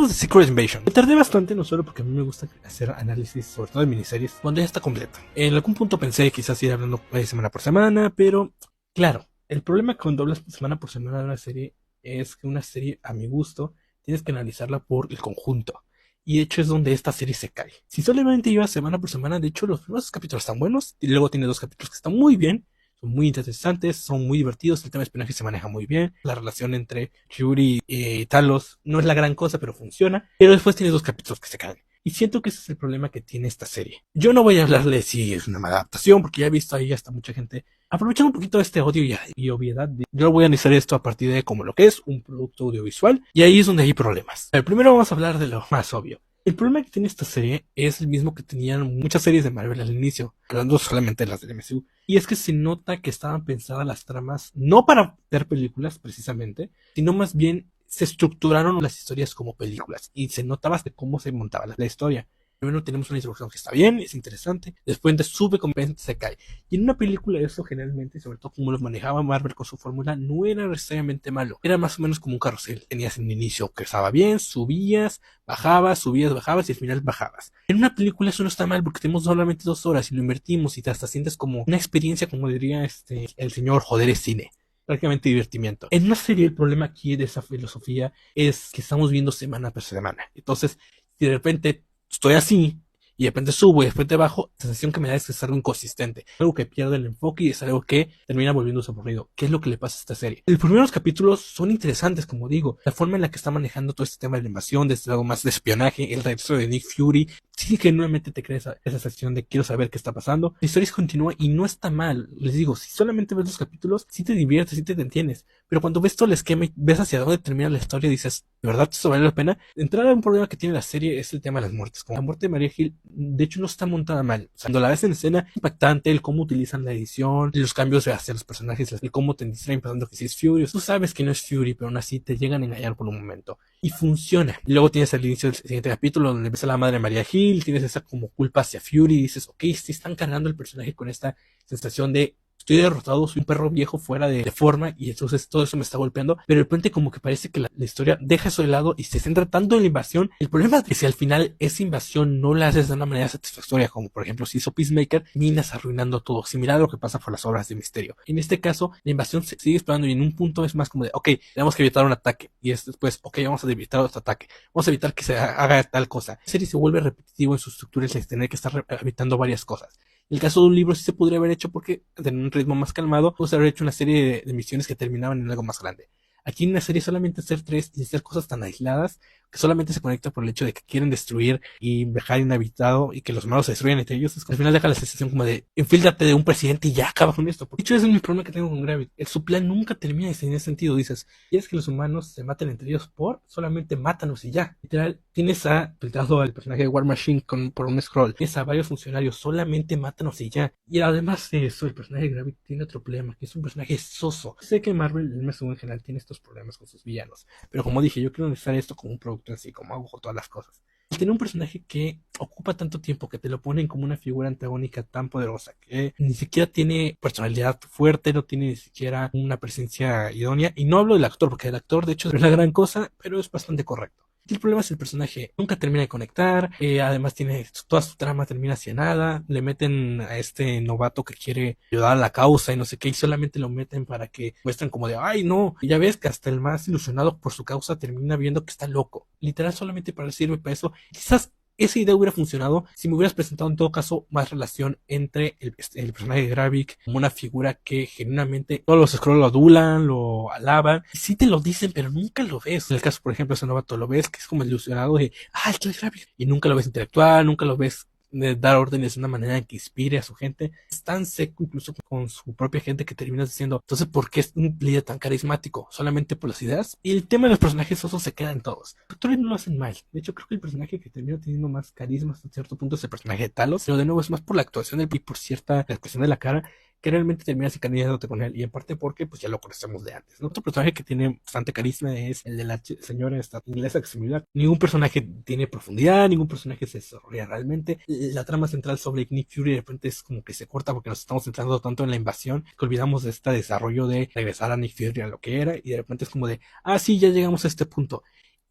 hablemos de Secret Invasion. Me tardé bastante, no solo porque a mí me gusta hacer análisis, sobre todo de miniseries, cuando ya está completa. En algún punto pensé quizás ir hablando semana por semana, pero claro, el problema cuando hablas semana por semana de una serie es que una serie, a mi gusto, tienes que analizarla por el conjunto. Y de hecho es donde esta serie se cae. Si solamente iba semana por semana, de hecho los primeros capítulos están buenos, y luego tiene 2 capítulos que están muy bien, son muy interesantes, son muy divertidos, el tema de espionaje se maneja muy bien, la relación entre Fury y Talos no es la gran cosa, pero funciona, pero después tiene 2 capítulos que se caen. Y siento que ese es el problema que tiene esta serie. Yo no voy a hablarle si es una mala adaptación, porque ya he visto ahí hasta mucha gente aprovechando un poquito de este odio y obviedad. Yo voy a analizar esto a partir de como lo que es un producto audiovisual, y ahí es donde hay problemas. Pero primero vamos a hablar de lo más obvio. El problema que tiene esta serie es el mismo que tenían muchas series de Marvel al inicio, hablando solamente de las del MCU, y es que se nota que estaban pensadas las tramas no para ver películas precisamente, sino más bien se estructuraron las historias como películas, y se notaba hasta cómo se montaba la historia. Primero tenemos una introducción que está bien, es interesante, después sube, se cae. Y en una película eso generalmente, sobre todo como lo manejaba Marvel con su fórmula, no era necesariamente malo. Era más o menos como un carrusel. Tenías en el inicio que estaba bien, subías, bajabas y al final bajabas. En una película eso no está mal porque tenemos solamente 2 horas y lo invertimos y te hasta sientes como una experiencia, como diría el señor joder es cine. Prácticamente divertimiento. En una serie el problema aquí de esa filosofía es que estamos viendo semana por semana. Entonces, si de repente estoy así, y de repente subo y de repente bajo, la sensación que me da es que es algo inconsistente, algo que pierde el enfoque y es algo que termina volviéndose aburrido. ¿Qué es lo que le pasa a esta serie? Los primeros capítulos son interesantes, como digo, la forma en la que está manejando todo este tema de la invasión, desde algo más de espionaje, el regreso de Nick Fury, sí que nuevamente te crea esa sensación de quiero saber qué está pasando. La historia continúa y no está mal, les digo, si solamente ves los capítulos, sí te diviertes, sí te entretienes, pero cuando ves todo el esquema y ves hacia dónde termina la historia, dices, ¿de verdad esto vale la pena? De entrada, un problema que tiene la serie es el tema de las muertes. Como la muerte de Maria Hill, de hecho, no está montada mal. O sea, cuando la ves en escena, es impactante el cómo utilizan la edición, los cambios hacia los personajes, el cómo te distraen pensando que sí es Fury. Tú sabes que no es Fury, pero aún así te llegan a engañar por un momento. Y funciona. Y luego tienes el inicio del siguiente capítulo donde ves a la madre de Maria Hill, tienes esa como culpa hacia Fury y dices, ok, sí están cargando el personaje con esta sensación de estoy derrotado, soy un perro viejo fuera de forma y entonces todo eso me está golpeando, pero de repente como que parece que la historia deja eso de lado y se centra tanto en la invasión. El problema es que si al final esa invasión no la haces de una manera satisfactoria, como por ejemplo si hizo Peacemaker, terminas arruinando todo, similar a lo que pasa por las obras de Misterio. En este caso, la invasión se sigue explorando y en un punto es más como de, ok, tenemos que evitar un ataque, y es después, ok, vamos a evitar otro ataque, vamos a evitar que se haga tal cosa. La serie se vuelve repetitivo en sus estructuras y tener que estar evitando varias cosas. En el caso de un libro sí se podría haber hecho porque en un ritmo más calmado, puede haber hecho una serie de misiones que terminaban en algo más grande. Aquí en una serie solamente hacer 3 y hacer cosas tan aisladas que solamente se conecta por el hecho de que quieren destruir y dejar inhabitado y que los malos se destruyan entre ellos. Al final deja la sensación como de infíltrate de un presidente y ya acaba con esto. De hecho, ese es mi problema que tengo con Gravity. Su plan nunca termina en ese sentido. Dices, ¿quieres que los humanos se maten entre ellos solamente mátanos y ya? Literal, tienes filtrado al personaje de War Machine por un scroll. Tienes a varios funcionarios, solamente mátanos y ya. Y además de eso, el personaje de Gravity tiene otro problema, que es un personaje soso. Sé que Marvel, el MCU en general, tiene estos problemas con sus villanos, pero como dije, yo quiero analizar esto como un producto en sí, como hago con todas las cosas. Tener un personaje que ocupa tanto tiempo, que te lo ponen como una figura antagónica tan poderosa, que ni siquiera tiene personalidad fuerte, no tiene ni siquiera una presencia idónea, y no hablo del actor, porque el actor de hecho es una gran cosa, pero es bastante correcto. Y el problema es el personaje nunca termina de conectar, además tiene toda su trama termina hacia nada, le meten a este novato que quiere ayudar a la causa y no sé qué, y solamente lo meten para que muestren como de, ay no, y ya ves que hasta el más ilusionado por su causa termina viendo que está loco, literal solamente para sirve para eso. Quizás esa idea hubiera funcionado si me hubieras presentado en todo caso más relación entre el personaje de Gravik como una figura que genuinamente todos los scrolls lo adulan, lo alaban, y sí te lo dicen, pero nunca lo ves. En el caso, por ejemplo, ese novato lo ves que es como ilusionado de, esto es Gravik, y nunca lo ves intelectual, nunca lo ves de dar órdenes de una manera que inspire a su gente. Es tan seco incluso con su propia gente que terminas diciendo, entonces, ¿por qué es un líder tan carismático? ¿Solamente por las ideas? Y el tema de los personajes osos se queda en todos. Los actores no lo hacen mal. De hecho, creo que el personaje que termina teniendo más carisma hasta cierto punto es el personaje de Talos, pero de nuevo es más por la actuación y por cierta expresión de la cara que realmente terminas encariñándote con él, y en parte porque pues ya lo conocemos de antes, ¿no? Otro personaje que tiene bastante carisma es el de la señora esta inglesa que se me olvida. Ningún personaje tiene profundidad, ningún personaje se desarrolla realmente. La trama central sobre Nick Fury de repente es como que se corta porque nos estamos centrando tanto en la invasión que olvidamos de este desarrollo de regresar a Nick Fury a lo que era, y de repente es como de, sí, ya llegamos a este punto.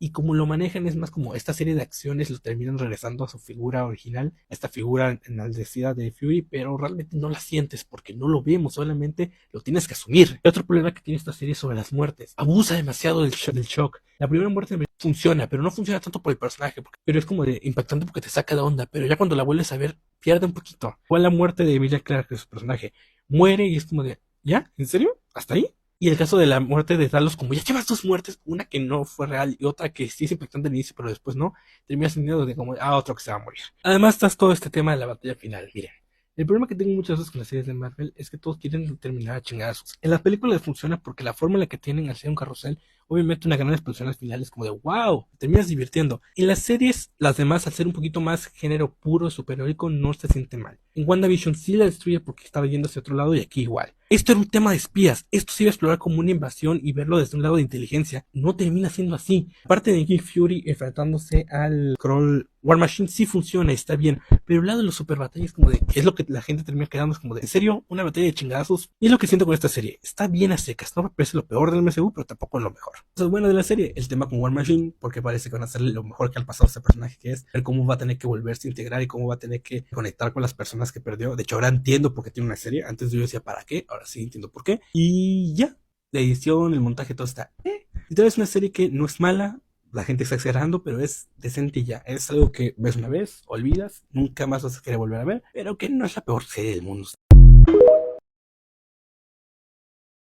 y como lo manejan es más como esta serie de acciones lo terminan regresando a su figura original, a esta figura enaltecida de Fury, pero realmente no la sientes porque no lo vemos, solamente lo tienes que asumir. El otro problema que tiene esta serie es sobre las muertes. Abusa demasiado del shock. La primera muerte funciona, pero no funciona tanto por el personaje, pero es como de impactante porque te saca de onda, pero ya cuando la vuelves a ver, pierde un poquito. Fue la muerte de Emilia Clarke, que es su personaje. Muere y es como de, ¿ya? ¿En serio? ¿Hasta ahí? Y el caso de la muerte de Talos, como ya llevas dos muertes, una que no fue real y otra que sí es impactante al inicio, pero después no, terminas sintiendo de como, otro que se va a morir. Además, estás todo este tema de la batalla final. Miren, el problema que tengo muchas veces con las series de Marvel es que todos quieren terminar a chingazos. En las películas funciona porque la forma en la que tienen al ser un carrusel, obviamente una gran explosión al final es como de wow, te terminas divirtiendo. En las series, las demás, al ser un poquito más género puro, superheroico, no se siente mal. En WandaVision sí la destruye porque estaba yendo hacia otro lado y aquí igual. Esto era un tema de espías, esto se iba a explorar como una invasión y verlo desde un lado de inteligencia, no termina siendo así. Aparte de Nick Fury enfrentándose al Skrull War Machine sí funciona, está bien, pero el lado de los super batallas como de, es lo que la gente termina quedando, es como de, ¿en serio? ¿Una batalla de chingazos? Y es lo que siento con esta serie, está bien a secas, no me parece lo peor del MCU, pero tampoco lo mejor. Eso es bueno de la serie, el tema con War Machine, porque parece que van a hacer lo mejor que al pasado este personaje que es, ver cómo va a tener que volverse a integrar y cómo va a tener que conectar con las personas que perdió. De hecho, ahora entiendo por qué tiene una serie, antes yo decía, ¿para qué? Ahora sí entiendo por qué. Y ya, la edición, el montaje, todo está. Y tal vez una serie que no es mala, la gente está exagerando, pero es decente y ya. Es algo que ves una vez, olvidas, nunca más vas a querer volver a ver, pero que no es la peor serie del mundo.